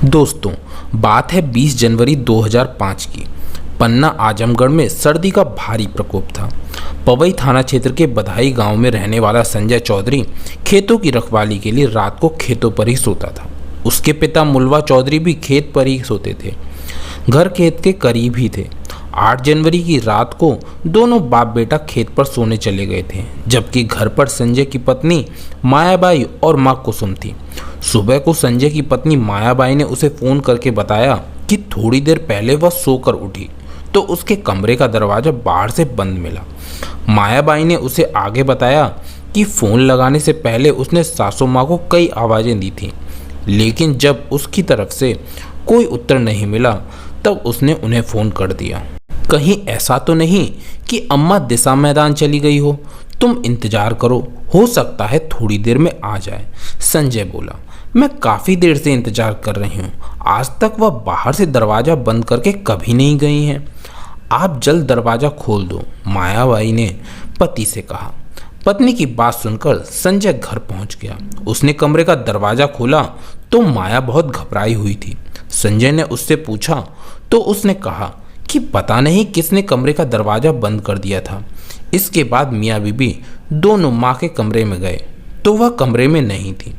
दोस्तों, बात है 20 जनवरी 2005 की। पन्ना आजमगढ़ में सर्दी का भारी प्रकोप था। पवई थाना क्षेत्र के बधाई गांव में रहने वाला संजय चौधरी खेतों की रखवाली के लिए रात को खेतों पर ही सोता था। उसके पिता मुलवा चौधरी भी खेत पर ही सोते थे। घर खेत के करीब ही थे। 8 जनवरी की रात को दोनों बाप बेटा खेत पर सोने चले गए थे, जबकि घर पर संजय की पत्नी मायाबाई और मां कुसुम थी। सुबह को संजय की पत्नी मायाबाई ने उसे फोन करके बताया कि थोड़ी देर पहले वह सोकर उठी तो उसके कमरे का दरवाजा बाहर से बंद मिला। मायाबाई ने उसे आगे बताया कि फोन लगाने से पहले उसने सासू माँ को कई आवाज़ें दी थीं, लेकिन जब उसकी तरफ से कोई उत्तर नहीं मिला तब उसने उन्हें फ़ोन कर दिया। कहीं ऐसा तो नहीं कि अम्मा दिशा मैदान चली गई हो? तुम इंतजार करो, हो सकता है थोड़ी देर में आ जाए। संजय बोला, मैं काफ़ी देर से इंतजार कर रही हूँ। आज तक वह बाहर से दरवाज़ा बंद करके कभी नहीं गई हैं। आप जल्द दरवाज़ा खोल दो, मायाबाई ने पति से कहा। पत्नी की बात सुनकर संजय घर पहुंच गया। उसने कमरे का दरवाज़ा खोला तो माया बहुत घबराई हुई थी। संजय ने उससे पूछा तो उसने कहा कि पता नहीं किसने कमरे का दरवाज़ा बंद कर दिया था। इसके बाद मियाँ बीबी दोनों माँ के कमरे में गए तो वह कमरे में नहीं थी।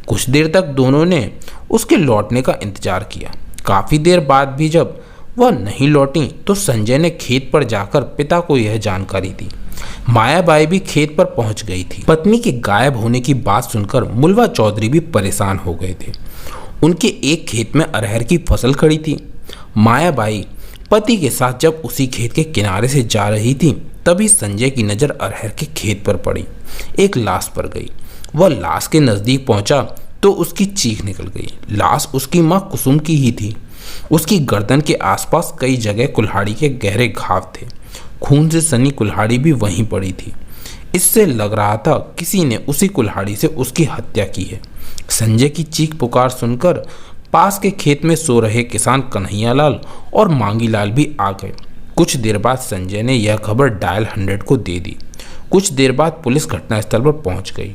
कुछ देर तक दोनों ने उसके लौटने का इंतजार किया। काफ़ी देर बाद भी जब वह नहीं लौटी तो संजय ने खेत पर जाकर पिता को यह जानकारी दी। मायाबाई भी खेत पर पहुंच गई थी। पत्नी के गायब होने की बात सुनकर मुलवा चौधरी भी परेशान हो गए थे। उनके एक खेत में अरहर की फसल खड़ी थी। मायाबाई पति के साथ जब उसी खेत के किनारे से जा रही थी तभी संजय की नज़र अरहर के खेत पर पड़ी। एक लाश पर गई। वह लाश के नज़दीक पहुंचा तो उसकी चीख निकल गई। लाश उसकी माँ कुसुम की ही थी। उसकी गर्दन के आसपास कई जगह कुल्हाड़ी के गहरे घाव थे। खून से सनी कुल्हाड़ी भी वहीं पड़ी थी। इससे लग रहा था किसी ने उसी कुल्हाड़ी से उसकी हत्या की है। संजय की चीख पुकार सुनकर पास के खेत में सो रहे किसान कन्हैयालाल और मांगीलाल भी आ गए। कुछ देर बाद संजय ने यह खबर डायल 100 को दे दी। कुछ देर बाद पुलिस घटनास्थल पर पहुंच गई।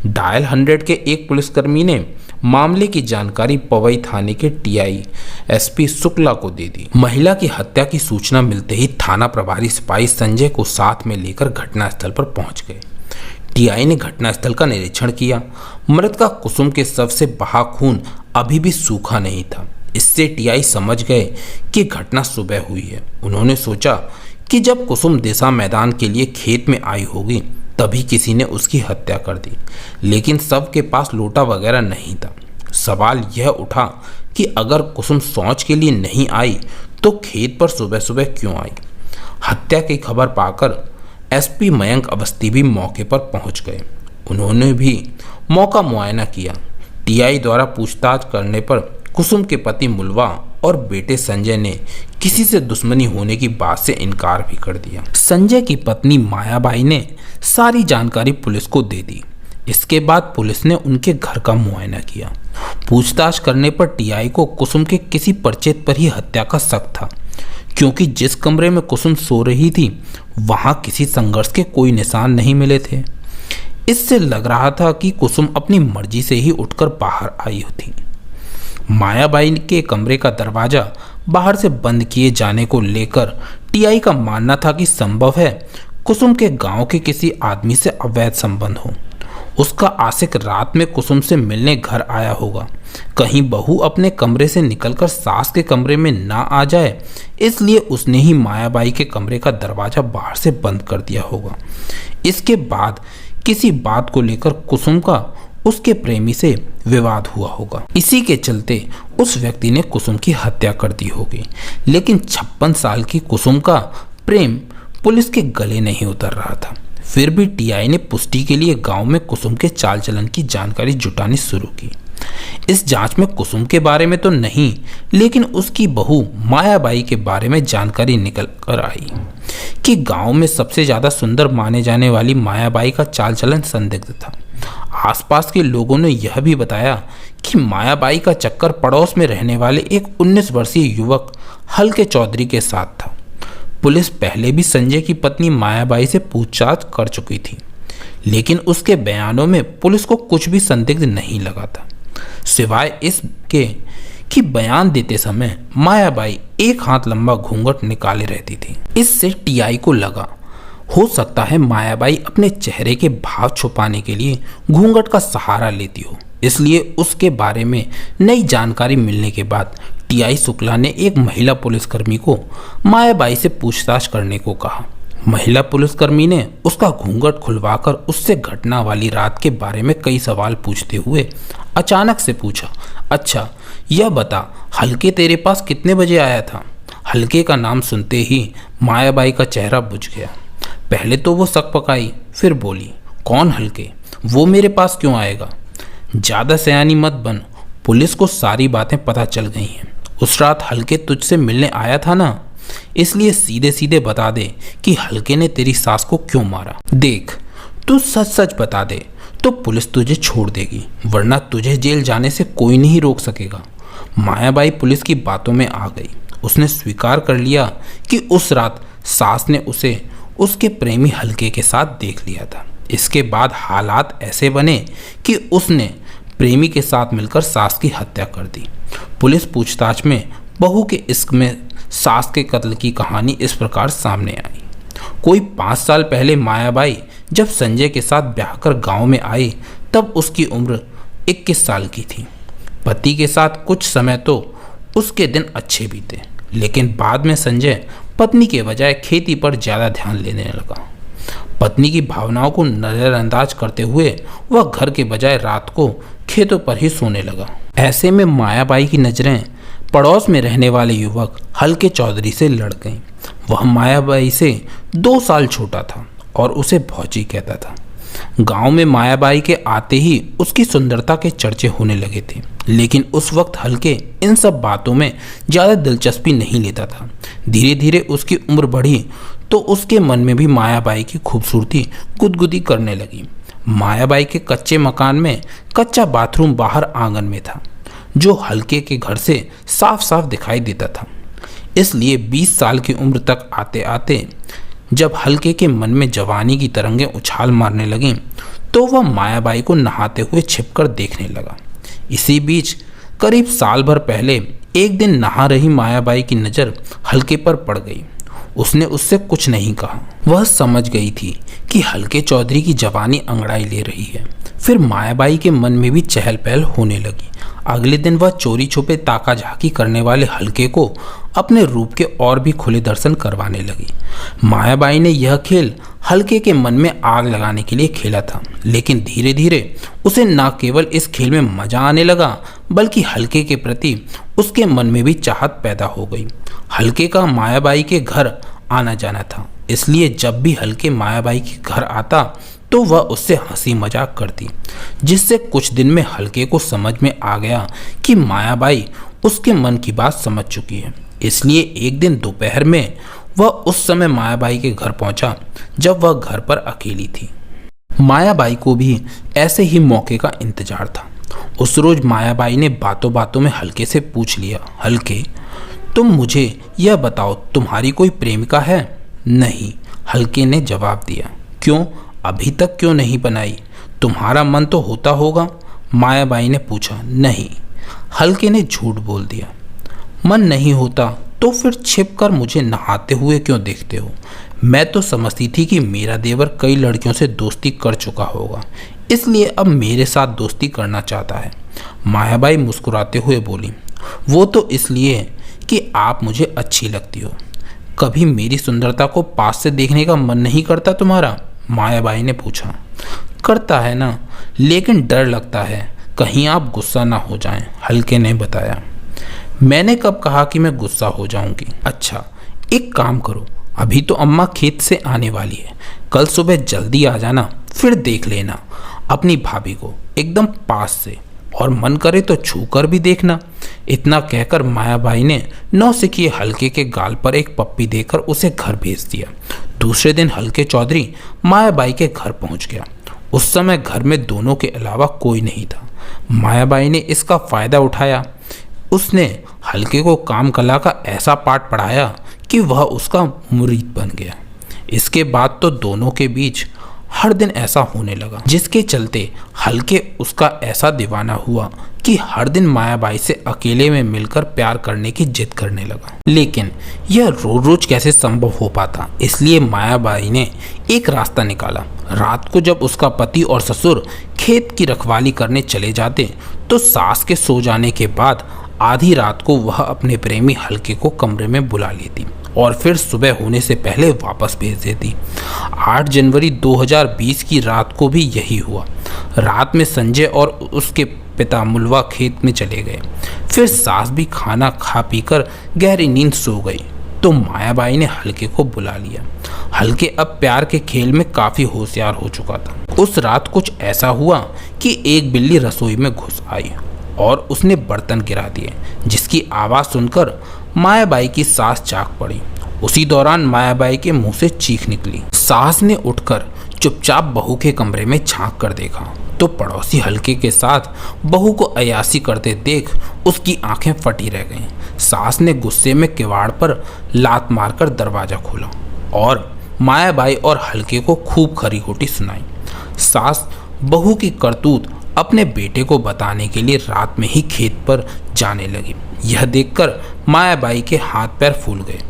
डायल 100 के एक पुलिसकर्मी ने मामले की जानकारी पवई थाने के टीआई एसपी शुक्ला को दे दी। महिला की हत्या की सूचना मिलते ही थाना प्रभारी सिपाही संजय को साथ में लेकर घटनास्थल पर पहुंच गए। टीआई ने घटनास्थल का निरीक्षण किया। मृतका कुसुम के शव से बहा खून अभी भी सूखा नहीं था। इससे टीआई समझ गए कि घटना सुबह हुई है। उन्होंने सोचा कि जब कुसुम दिशा मैदान के लिए खेत में आई होगी तभी किसी ने उसकी हत्या कर दी, लेकिन शव के पास लोटा वगैरह नहीं था। सवाल यह उठा कि अगर कुसुम शौच के लिए नहीं आई तो खेत पर सुबह सुबह क्यों आई। हत्या की खबर पाकर एसपी मयंक अवस्थी भी मौके पर पहुंच गए। उन्होंने भी मौका मुआयना किया। टीआई द्वारा पूछताछ करने पर कुसुम के पति मुलवा और बेटे संजय ने किसी से दुश्मनी होने की बात से इनकार भी कर दिया। संजय की पत्नी मायाबाई ने सारी जानकारी पुलिस को दे दी। इसके बाद पुलिस ने उनके घर का मुआयना किया। पूछताछ करने पर टीआई को कुसुम के किसी परिचित पर ही हत्या का शक था, क्योंकि जिस कमरे में कुसुम सो रही थी वहां किसी संघर्ष के कोई निशान नहीं मिले थे। इससे लग रहा था कि कुसुम अपनी मर्जी से ही उठकर बाहर आई थी। मायाबाई के कमरे का दरवाजा बाहर से बंद किए जाने को लेकर टीआई का मानना था कि संभव है कुसुम के गांव के किसी आदमी से अवैध संबंध हो। उसका आशिक रात में कुसुम से मिलने घर आया होगा। कहीं बहू अपने कमरे से निकलकर सास के कमरे में ना आ जाए, इसलिए उसने ही मायाबाई के कमरे का दरवाजा बाहर से बंद कर दिया होगा। इसके बाद किसी बात को लेकर कुसुम का उसके प्रेमी से विवाद हुआ होगा। इसी के चलते उस व्यक्ति ने कुसुम की हत्या कर दी होगी। लेकिन 56 साल की कुसुम का प्रेम पुलिस के गले नहीं उतर रहा था। फिर भी टीआई ने पुष्टि के लिए गांव में कुसुम के चाल चलन की जानकारी जुटानी शुरू की। इस जांच में कुसुम के बारे में तो नहीं, लेकिन उसकी बहू मायाबाई के बारे में जानकारी निकल कर आई कि गांव में सबसे ज़्यादा सुंदर माने जाने वाली मायाबाई का चाल चलन संदिग्ध था। आसपास के लोगों ने यह भी बताया कि मायाबाई का चक्कर पड़ोस में रहने वाले एक 19 वर्षीय युवक हल्के चौधरी के साथ था। पुलिस पहले भी संजय की पत्नी मायाबाई से पूछताछ कर चुकी थी, लेकिन उसके बयानों में पुलिस को कुछ भी संदिग्ध नहीं लगा था, सिवाय इसके कि बयान देते समय मायाबाई एक हाथ लंबा घूंघट निकाले रहती थी। इससे टीआई को लगा हो सकता है मायाबाई अपने चेहरे के भाव छुपाने के लिए घूंघट का सहारा लेती हो। इसलिए उसके बारे में नई जानकारी मिलने के बाद टीआई शुक्ला ने एक महिला पुलिसकर्मी को मायाबाई से पूछताछ करने को कहा। महिला पुलिसकर्मी ने उसका घूंघट खुलवाकर उससे घटना वाली रात के बारे में कई सवाल पूछते हुए अचानक से पूछा, अच्छा यह बता, हल्के तेरे पास कितने बजे आया था? हल्के का नाम सुनते ही मायाबाई का चेहरा बुझ गया। पहले तो वो शक पकाई, फिर बोली, कौन हल्के? वो मेरे पास क्यों आएगा? ज़्यादा सयानी मत बन, पुलिस को सारी बातें पता चल गई हैं। उस रात हल्के तुझसे मिलने आया था ना, इसलिए सीधे सीधे बता दे कि हल्के ने तेरी सास को क्यों मारा। देख, तू सच सच बता दे तो पुलिस तुझे छोड़ देगी, वरना तुझे जेल जाने से कोई नहीं रोक सकेगा। मायाबाई पुलिस की बातों में आ गई। उसने स्वीकार कर लिया कि उस रात सास ने उसे उसके प्रेमी हल्के के साथ देख लिया था। इसके बाद हालात ऐसे बने कि उसने प्रेमी के साथ मिलकर सास की हत्या कर दी। पुलिस पूछताछ में बहू के इश्क में सास के कत्ल की कहानी इस प्रकार सामने आई। कोई 5 साल पहले मायाबाई जब संजय के साथ ब्याह कर गाँव में आई, तब उसकी उम्र 21 साल की थी। पति के साथ कुछ समय तो उसके दिन अच्छे बीते, लेकिन बाद में संजय पत्नी के बजाय खेती पर ज़्यादा ध्यान लेने लगा। पत्नी की भावनाओं को नज़रअंदाज करते हुए वह घर के बजाय रात को खेतों पर ही सोने लगा। ऐसे में मायाबाई की नज़रें पड़ोस में रहने वाले युवक हल्के चौधरी से लड़ गईं। वह मायाबाई से 2 साल छोटा था और उसे भौजी कहता था। गांव में मायाबाई के आते ही उसकी सुंदरता के चर्चे होने लगे थे, लेकिन उस वक्त हल्के इन सब बातों में ज़्यादा दिलचस्पी नहीं लेता था। धीरे धीरे उसकी उम्र बढ़ी तो उसके मन में भी मायाबाई की खूबसूरती गुदगुदी करने लगी। मायाबाई के कच्चे मकान में कच्चा बाथरूम बाहर आंगन में था, जो हल्के के घर से साफ साफ दिखाई देता था। इसलिए 20 साल की उम्र तक आते आते जब हल्के के मन में जवानी की तरंगें उछाल मारने लगीं, तो वह मायाबाई को नहाते हुए छिपकर देखने लगा। इसी बीच करीब साल भर पहले एक दिन नहा रही मायाबाई की नज़र हल्के पर पड़ गई। उसने उससे कुछ नहीं कहा। वह समझ गई थी कि हल्के चौधरी की जवानी अंगड़ाई ले रही है। फिर मायाबाई के मन में भी चहल पहल होने लगी। अगले दिन वह चोरी छुपे ताका झाकी करने वाले हल्के को अपने रूप के और भी खुले दर्शन करवाने लगी। मायाबाई ने यह खेल हल्के के मन में आग लगाने के लिए खेला था, लेकिन धीरे धीरे उसे न केवल इस खेल में मजा आने लगा, बल्कि हल्के के प्रति उसके मन में भी चाहत पैदा हो गई। हल्के का मायाबाई के घर आना जाना था, इसलिए जब भी हल्के मायाबाई के घर आता तो वह उससे हंसी मजाक करती, जिससे कुछ दिन में हल्के को समझ में आ गया कि मायाबाई उसके मन की बात समझ चुकी है। इसलिए एक दिन दोपहर में वह उस समय मायाबाई के घर पहुंचा जब वह घर पर अकेली थी। मायाबाई को भी ऐसे ही मौके का इंतजार था। उस रोज मायाबाई ने बातों बातों में हल्के से पूछ लिया, हल्के तुम मुझे यह बताओ, तुम्हारी कोई प्रेमिका है? नहीं, हल्के ने जवाब दिया। क्यों, अभी तक क्यों नहीं बनाई? तुम्हारा मन तो होता होगा? मायाबाई ने पूछा। नहीं, हल्के ने झूठ बोल दिया। मन नहीं होता तो फिर छिपकर मुझे नहाते हुए क्यों देखते हो? मैं तो समझती थी कि मेरा देवर कई लड़कियों से दोस्ती कर चुका होगा, इसलिए अब मेरे साथ दोस्ती करना चाहता है। मायाबाई मुस्कुराते हुए बोली, वो तो इसलिए कि आप मुझे अच्छी लगती हो। कभी मेरी सुंदरता को पास से देखने का मन नहीं करता तुम्हारा? मायाबाई ने पूछा। करता है ना, लेकिन डर लगता है कहीं आप गुस्सा ना हो जाएं, हल्के ने बताया। मैंने कब कहा कि मैं गुस्सा हो जाऊंगी? अच्छा, एक काम करो, अभी तो अम्मा खेत से आने वाली है, कल सुबह जल्दी आ जाना, फिर देख लेना अपनी भाभी को एकदम पास से, और मन करे तो छू कर भी देखना। इतना कहकर मायाबाई ने नौसिखिए हल्के के गाल पर एक पप्पी देकर उसे घर भेज दिया। दूसरे दिन हल्के चौधरी मायाबाई के घर पहुंच गया। उस समय घर में दोनों के अलावा कोई नहीं था। मायाबाई ने इसका फायदा उठाया। उसने हल्के को काम कला का ऐसा पाठ पढ़ाया कि वह उसका मुरीद बन गया। इसके बाद तो दोनों के बीच हर दिन ऐसा होने लगा, जिसके चलते हल्के उसका ऐसा दीवाना हुआ कि हर दिन मायाबाई से अकेले में मिलकर प्यार करने की जिद करने लगा। लेकिन यह रोज रोज कैसे संभव हो पाता, इसलिए मायाबाई ने एक रास्ता निकाला। रात को जब उसका पति और ससुर खेत की रखवाली करने चले जाते तो सास के सो जाने के बाद आधी रात को वह अपने प्रेमी हल्के को कमरे में बुला लेती और फिर सुबह होने से पहले वापस भेज देती। 8 जनवरी 2020 की रात को भी यही हुआ। रात में संजय और उसके पिता मुलवा खेत में चले गए। फिर सास भी खाना खा पीकर गहरी नींद सो गई तो मायाबाई ने हल्के को बुला लिया। हल्के अब प्यार के खेल में काफ़ी होशियार हो चुका था। उस रात कुछ ऐसा हुआ कि एक बिल्ली रसोई में घुस आई और उसने बर्तन गिरा दिए, जिसकी आवाज़ सुनकर मायाबाई की सास जाग पड़ी। उसी दौरान मायाबाई के मुंह से चीख निकली। सास ने उठकर चुपचाप बहू के कमरे में झांक कर देखा तो पड़ोसी हल्के के साथ बहू को अयासी करते देख उसकी आंखें फटी रह गईं। सास ने गुस्से में किवाड़ पर लात मारकर दरवाज़ा खोला और मायाबाई और हल्के को खूब खरी खोटी सुनाई। सास बहू की करतूत अपने बेटे को बताने के लिए रात में ही खेत पर जाने लगी। यह देखकर मायाबाई के हाथ पैर फूल गए।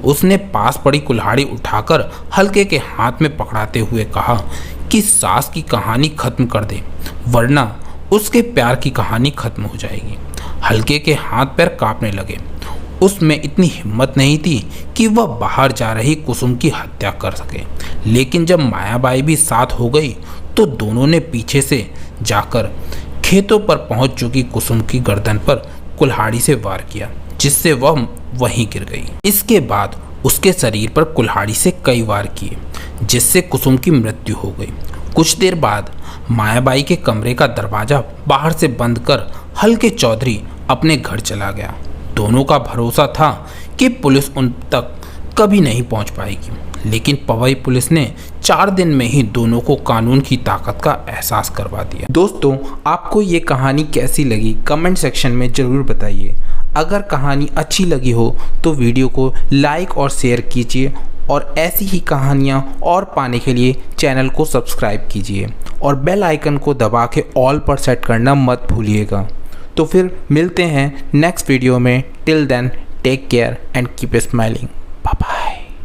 उसने पास पड़ी कुल्हाड़ी उठाकर हल्के के हाथ में पकड़ाते हुए कहा कि सास की कहानी खत्म कर दे, वरना उसके प्यार की कहानी खत्म हो जाएगी। हल्के के हाथ पैर कांपने लगे। उसमें इतनी हिम्मत नहीं थी कि वह बाहर जा रही कुसुम की हत्या कर सके। लेकिन जब मायाबाई भी साथ हो गई तो दोनों ने पीछे से जाकर खेतों पर पहुंच चुकी कुसुम की गर्दन पर कुल्हाड़ी से वार किया, जिससे वह वहीं गिर गई। इसके बाद उसके शरीर पर कुल्हाड़ी से कई वार किए, जिससे कुसुम की मृत्यु हो गई। कुछ देर बाद मायाबाई के कमरे का दरवाज़ा बाहर से बंद कर हल्के चौधरी अपने घर चला गया। दोनों का भरोसा था कि पुलिस उन तक कभी नहीं पहुंच पाएगी, लेकिन पवई पुलिस ने 4 दिन में ही दोनों को कानून की ताकत का एहसास करवा दिया। दोस्तों, आपको ये कहानी कैसी लगी कमेंट सेक्शन में ज़रूर बताइए। अगर कहानी अच्छी लगी हो तो वीडियो को लाइक और शेयर कीजिए और ऐसी ही कहानियाँ और पाने के लिए चैनल को सब्सक्राइब कीजिए और बेल आइकन को दबा के ऑल पर सेट करना मत भूलिएगा। तो फिर मिलते हैं नेक्स्ट वीडियो में। Till then take care and keep smiling. Bye bye.